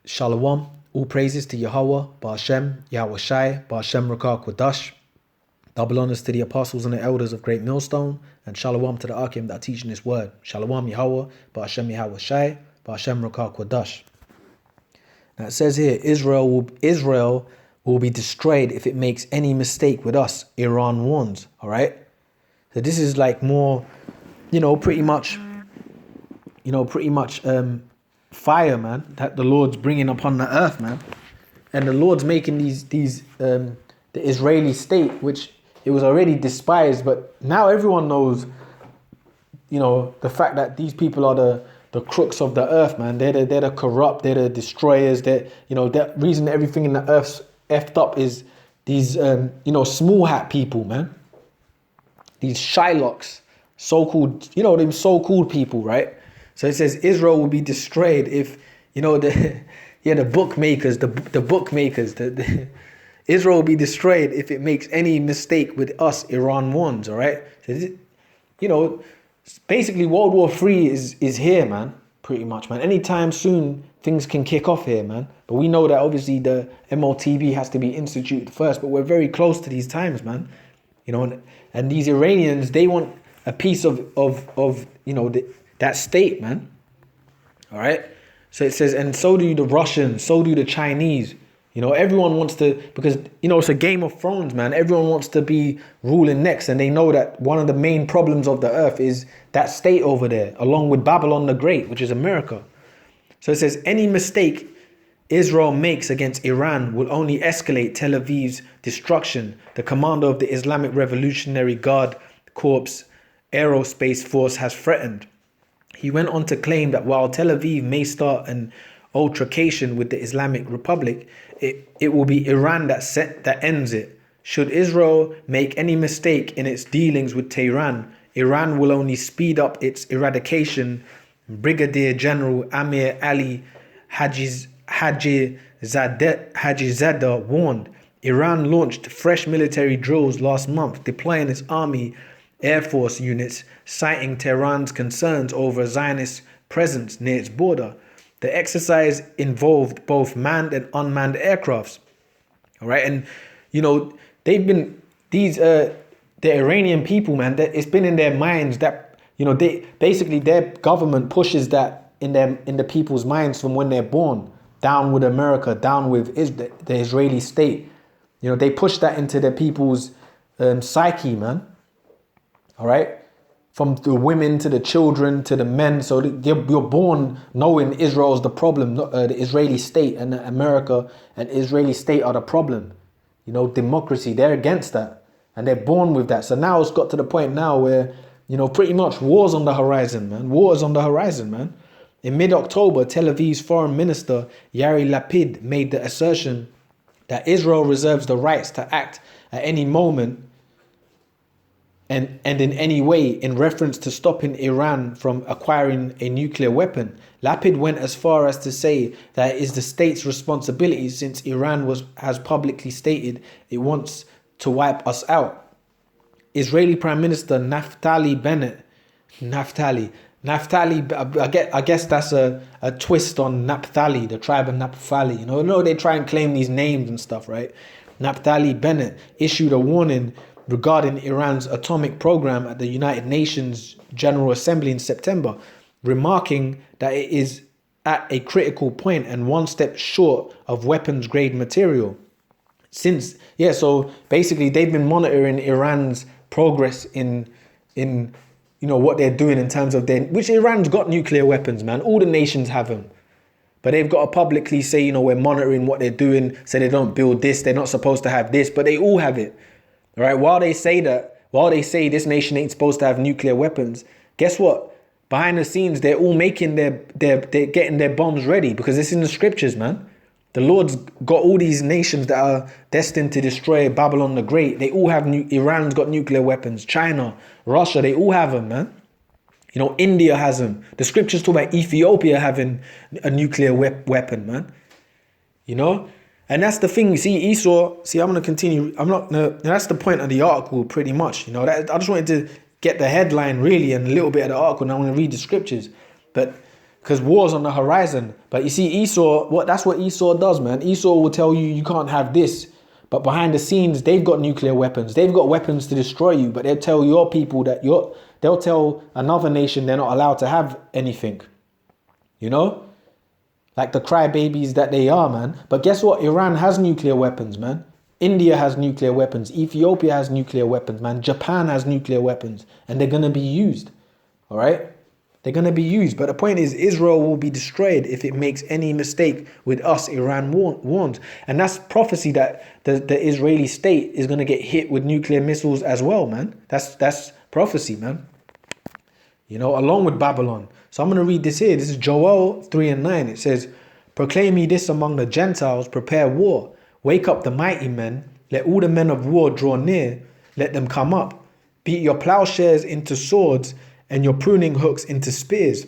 Shalom. All praises to Yahweh, Ba'ashem, Yahweh Shai, Ba'ashem Rakah Kwadash. Double honors to the apostles and the elders of Great Millstone, and shalom to the Akim that are teaching this word. Shalom Yahweh, Ba'ashem Yahweh Shai, Ba'ashem Rakah Kwadash. Now it says here, Israel will be destroyed if it makes any mistake with us, Iran warns. All right. So this is like more, pretty much fire, man, that the Lord's bringing upon the earth, man. And the Lord's making the Israeli state, which it was already despised, but now everyone knows, the fact that these people are the crooks of the earth, man. They're the corrupt, they're the destroyers. The reason everything in the earth's effed up is these, small hat people, man. These Shylocks, so-called, them so-called people, right? So it says Israel will be destroyed if, the bookmakers, the bookmakers, Israel will be destroyed if it makes any mistake with us, Iran warns, all right? So, basically World War III is here, man, pretty much, man. Anytime soon, things can kick off here, man. But we know that obviously the MOTB has to be instituted first, but we're very close to these times, man. And these Iranians, they want a piece of that state, man. All right. So it says, and so do the Russians, so do the Chinese. Everyone wants to, because, it's a Game of Thrones, man. Everyone wants to be ruling next. And they know that one of the main problems of the earth is that state over there, along with Babylon the Great, which is America. So it says, any mistake Israel makes against Iran will only escalate Tel Aviv's destruction. The commander of the Islamic Revolutionary Guard Corps Aerospace Force has threatened. He went on to claim that while Tel Aviv may start an altercation with the Islamic Republic, it will be Iran that ends it. Should Israel make any mistake in its dealings with Tehran, Iran will only speed up its eradication. Brigadier General Amir Ali Hajizadeh warned. Iran launched fresh military drills last month, deploying its army Air Force units, citing Tehran's concerns over Zionist presence near its border. The exercise involved both manned and unmanned aircrafts. All right, and they've been the Iranian people, man. It's been in their minds that they basically their government pushes that in the people's minds from when they're born. Down with America, down with the Israeli state. They push that into their people's psyche, man. All right, from the women to the children to the men. So you're born knowing Israel's the problem, the Israeli state and America and Israeli state are the problem. Democracy, they're against that. And they're born with that. So now it's got to the point now where, pretty much war's on the horizon, man. War is on the horizon, man. In mid-October, Tel Aviv's foreign minister, Yair Lapid, made the assertion that Israel reserves the rights to act at any moment and in any way in reference to stopping Iran from acquiring a nuclear weapon. Lapid went as far as to say that it is the state's responsibility since Iran has publicly stated it wants to wipe us out. Israeli Prime Minister Naftali Bennett, I guess that's a twist on Naphtali, the tribe of Naphtali. They try and claim these names and stuff, right? Naftali Bennett issued a warning regarding Iran's atomic program at the United Nations General Assembly in September, remarking that it is at a critical point and one step short of weapons-grade material. So basically they've been monitoring Iran's progress in what they're doing in terms of which Iran's got nuclear weapons, man. All the nations have them. But they've got to publicly say, we're monitoring what they're doing, so they don't build this, they're not supposed to have this, but they all have it. All right, while they say this nation ain't supposed to have nuclear weapons, guess what? Behind the scenes, they're all making they're getting their bombs ready because it's in the scriptures, man. The Lord's got all these nations that are destined to destroy Babylon the Great. They all have Iran's got nuclear weapons. China, Russia, they all have them, man. India has them. The scriptures talk about Ethiopia having a nuclear weapon, man. And that's the thing. See, Esau, I'm going to continue. That's the point of the article pretty much. I just wanted to get the headline really and a little bit of the article and I want to read the scriptures. But because war's on the horizon. But you see, Esau, that's what Esau does, man. Esau will tell you you can't have this, but behind the scenes, they've got nuclear weapons. They've got weapons to destroy you, but they'll tell your people that they'll tell another nation they're not allowed to have anything. You know? Like the crybabies that they are, man. But guess what? Iran has nuclear weapons, man. India has nuclear weapons. Ethiopia has nuclear weapons, man. Japan has nuclear weapons. And they're going to be used. All right? They're going to be used. But the point is, Israel will be destroyed if it makes any mistake with us, Iran warned. And that's prophecy that the Israeli state is going to get hit with nuclear missiles as well, man. That's prophecy, man. You know, along with Babylon. So I'm going to read this here. This is Joel 3:9. It says, proclaim ye this among the Gentiles, prepare war. Wake up the mighty men. Let all the men of war draw near. Let them come up. Beat your plowshares into swords and your pruning hooks into spears.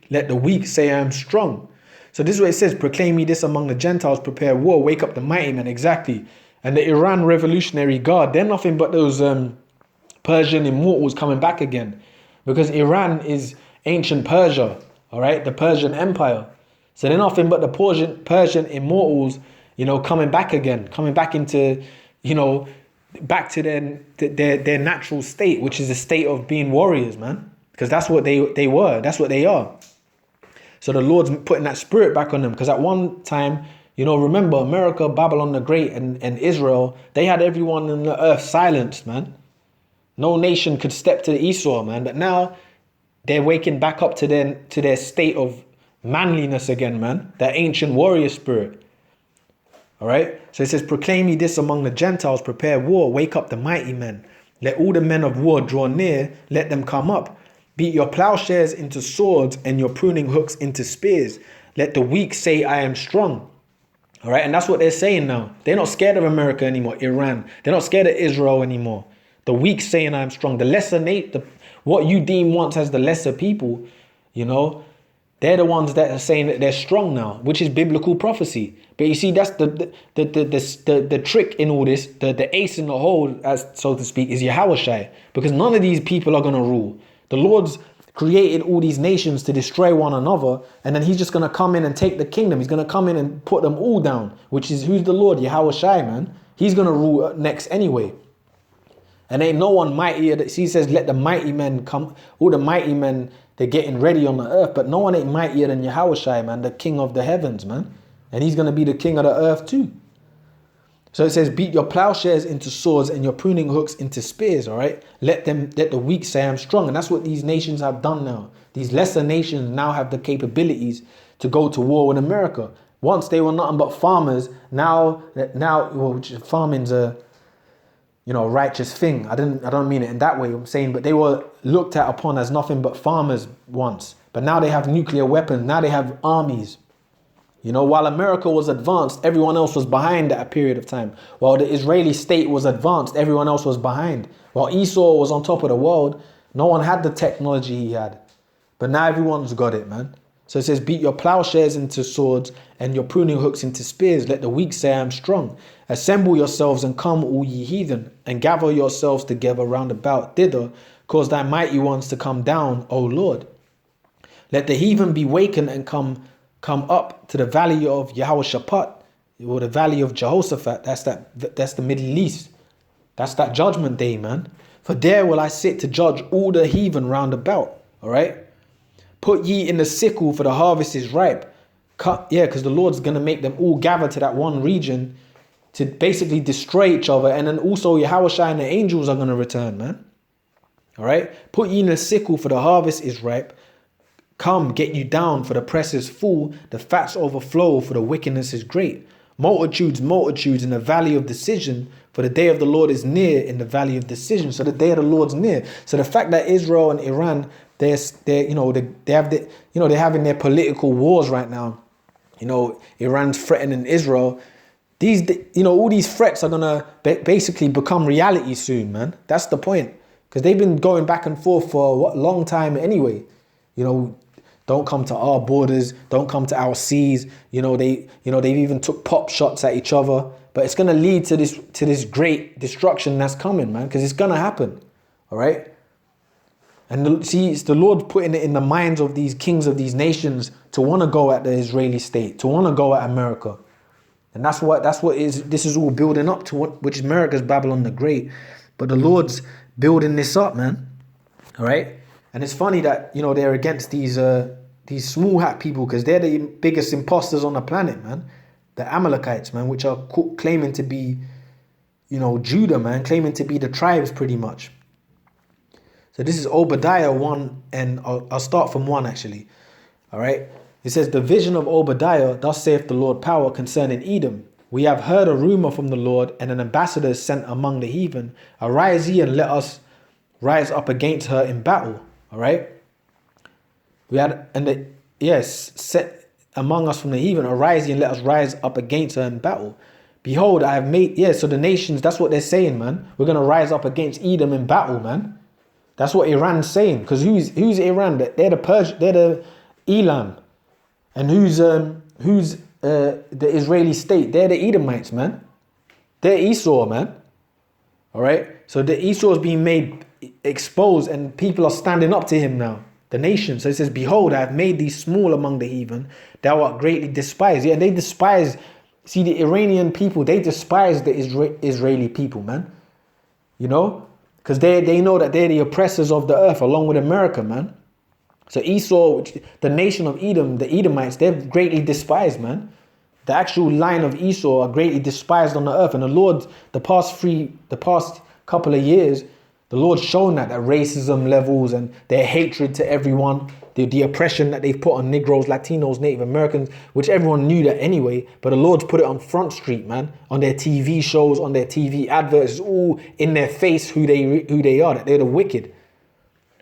Let the weak say I am strong. So this is what it says. Proclaim ye this among the Gentiles, prepare war. Wake up the mighty men. Exactly. And the Iran Revolutionary Guard, they're nothing but those Persian immortals coming back again. Because Iran is ancient Persia, all right? The Persian Empire. So they're nothing but the Persian immortals, you know, coming back again, coming back into, you know, back to their natural state, which is a state of being warriors, man. Because that's what they were. That's what they are. So the Lord's putting that spirit back on them. Because at one time, you know, remember America, Babylon the Great, and Israel, they had everyone on the earth silenced, man. No nation could step to Esau, man. But now they're waking back up to their state of manliness again, man. That ancient warrior spirit. All right. So it says, proclaim ye this among the Gentiles, prepare war, wake up the mighty men. Let all the men of war draw near, let them come up. Beat your plowshares into swords and your pruning hooks into spears. Let the weak say, I am strong. All right. And that's what they're saying now. They're not scared of America anymore, Iran. They're not scared of Israel anymore. The weak saying I am strong. The lesser what you deem once as the lesser people, you know, they're the ones that are saying that they're strong now, which is biblical prophecy. But you see, that's the trick in all this, the ace in the hole, as so to speak, is Yahushua. Because none of these people are going to rule. The Lord's created all these nations to destroy one another, and then he's just going to come in and take the kingdom. He's going to come in and put them all down, which is who's the Lord? Yahushua, man. He's going to rule next anyway. And ain't no one mightier. He says, let the mighty men come. All the mighty men, they're getting ready on the earth. But no one ain't mightier than Yahushua, man, the king of the heavens, man. And he's going to be the king of the earth too. So it says, beat your plowshares into swords and your pruning hooks into spears, all right? Let the weak say I'm strong. And that's what these nations have done now. These lesser nations now have the capabilities to go to war with America. Once they were nothing but farmers. Now, well, farming's a, you know, righteous thing. I don't mean it in that way. I'm saying, but they were looked at upon as nothing but farmers once. But now they have nuclear weapons. Now they have armies. You know, while America was advanced, everyone else was behind at a period of time. While the Israeli state was advanced, everyone else was behind. While Esau was on top of the world, no one had the technology he had. But now everyone's got it, man. So it says, beat your plowshares into swords and your pruning hooks into spears. Let the weak say I am strong. Assemble yourselves and come, all ye heathen, and gather yourselves together round about thither. Cause thy mighty ones to come down, O Lord. Let the heathen be wakened and come up to the valley of Yehoshaphat, or the valley of Jehoshaphat. That's the Middle East. That's that judgment day, man. For there will I sit to judge all the heathen round about. All right. Put ye in the sickle, for the harvest is ripe. Because the Lord's going to make them all gather to that one region to basically destroy each other. And then also Yahushua and the angels are going to return, man. All right. Put ye in the sickle, for the harvest is ripe. Come, get you down, for the press is full. The fats overflow, for the wickedness is great. Multitudes in the valley of decision, for the day of the Lord is near in the valley of decision. So the day of the Lord's near. So the fact that Israel and Iran, they're having their political wars right now. You know, Iran's threatening Israel. All these threats are gonna basically become reality soon, man. That's the point, because they've been going back and forth for a long time anyway. You know, don't come to our borders, don't come to our seas. They've even took pop shots at each other. But it's gonna lead to this great destruction that's coming, man, because it's gonna happen. All right. And see, it's the Lord putting it in the minds of these kings of these nations to want to go at the Israeli state, to want to go at America. And that's what this is all building up to, which is America's Babylon the Great. But the Lord's building this up, man. All right. And it's funny that, they're against these small hat people, because they're the biggest imposters on the planet, man. The Amalekites, man, which are claiming to be, Judah, man, claiming to be the tribes pretty much. So this is Obadiah 1, and I'll start from 1 actually. All right. It says, the vision of Obadiah, thus saith the Lord power concerning Edom. We have heard a rumor from the Lord, and an ambassador is sent among the heathen. Arise ye, and let us rise up against her in battle. All right. Set among us from the heathen. Arise ye, and let us rise up against her in battle. Behold, I have made, so the nations, that's what they're saying, man. We're going to rise up against Edom in battle, man. That's what Iran's saying. Because who's Iran? They're the Elam. And who's the Israeli state? They're the Edomites, man. They're Esau, man. All right. So the Esau is being made exposed, and people are standing up to him now. The nation. So it says, behold, I have made thee small among the heathen. Thou art greatly despised. Yeah, they despise. See, the Iranian people, they despise the Israeli people, man. Because they know that they're the oppressors of the earth, along with America, man. So Esau, the nation of Edom, the Edomites, they're greatly despised, man. The actual line of Esau are greatly despised on the earth. And the Lord, the past couple of years, the Lord's shown that racism levels and their hatred to everyone, the oppression that they've put on Negroes, Latinos, Native Americans, which everyone knew that anyway. But the Lord's put it on Front Street, man, on their TV shows, on their TV adverts, it's all in their face who they are, that they're the wicked.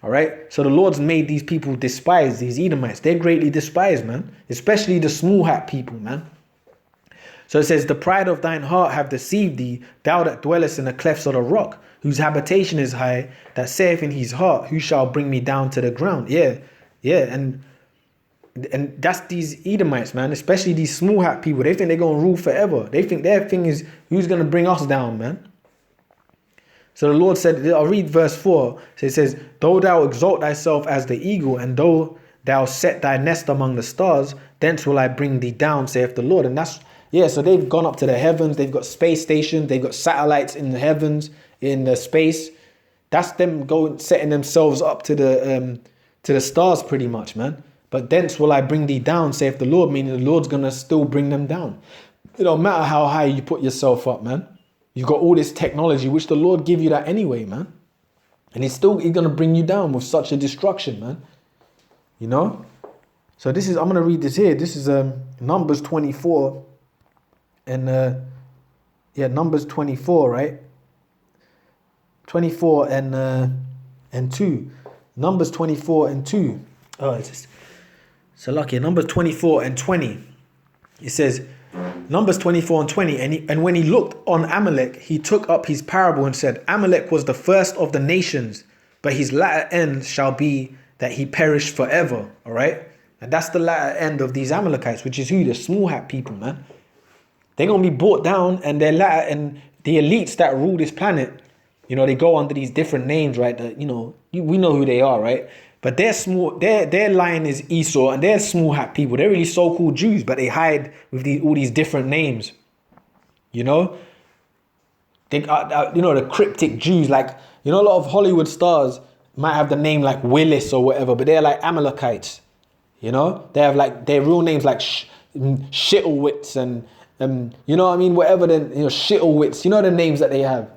All right. So the Lord's made these people despise, these Edomites. They're greatly despised, man, especially the small hat people, man. So it says, the pride of thine heart have deceived thee, thou that dwellest in the clefts of the rock, whose habitation is high, that saith in his heart, who shall bring me down to the ground? Yeah. And that's these Edomites, man, especially these small hat people. They think they're going to rule forever. They think their thing is, who's going to bring us down, man? So the Lord said, I'll read verse 4. So it says, though thou exalt thyself as the eagle, and though thou set thy nest among the stars, thence will I bring thee down, saith the Lord. And that's, so they've gone up to the heavens. They've got space stations. They've got satellites in the heavens, in the space. That's them setting themselves up to the stars pretty much, man. But thence will I bring thee down, saith the Lord, meaning the Lord's going to still bring them down. It don't matter how high you put yourself up, man. You've got all this technology, which the Lord give you that anyway, man. And he's going to bring you down with such a destruction, man. So I'm going to read this here. This is Numbers 24. And Numbers 24, right? 24 and 2. Numbers 24 and 2. Oh, it's just so lucky. Numbers 24 and 20. It says, Numbers 24 and 20. And when he looked on Amalek, he took up his parable and said, Amalek was the first of the nations, but his latter end shall be that he perish forever. All right. And that's the latter end of these Amalekites, which is who? The small hat people, man. They're going to be brought down, and their latter, and the elites that rule this planet, they go under these different names, right? We know who they are, right? But they're small. Their line is Esau, and they're small hat people. They're really so-called Jews, but they hide with all these different names. They the cryptic Jews, like a lot of Hollywood stars might have the name like Willis or whatever, but they're like Amalekites. They have like their real names like Shittlewitz and whatever. Then Shittlewitz. The names that they have.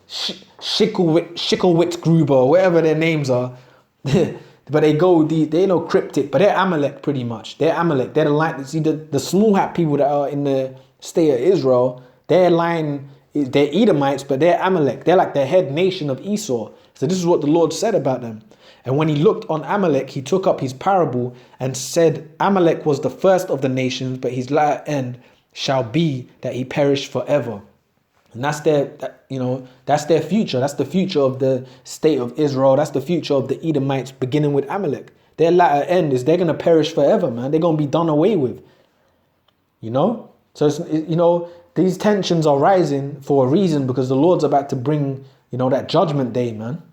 Schickelwitz Gruber, whatever their names are. But they cryptic, but they're Amalek pretty much. They're Amalek. They're the line. See, the small hat people that are in the state of Israel, their line, they're Edomites, but they're Amalek. They're like the head nation of Esau. So this is what the Lord said about them. And when he looked on Amalek, he took up his parable and said, Amalek was the first of the nations, but his latter end shall be that he perish forever. And that's their future. That's the future of the state of Israel. That's the future of the Edomites, beginning with Amalek. Their latter end is they're going to perish forever, man. They're going to be done away with. So it's, these tensions are rising for a reason, because the Lord's about to bring, that judgment day, man.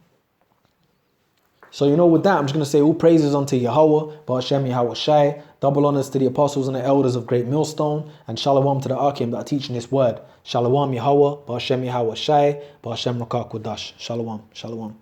So, with that, I'm just going to say all praises unto Yahweh, Ba'ashem Yahweh Shai, double honors to the apostles and the elders of Great Millstone, and shalom to the Akim that are teaching this word. Shalom Yahweh, Ba'ashem Yahweh Shai, Ba'ashem Rakah Kodash. Shalom, shalom.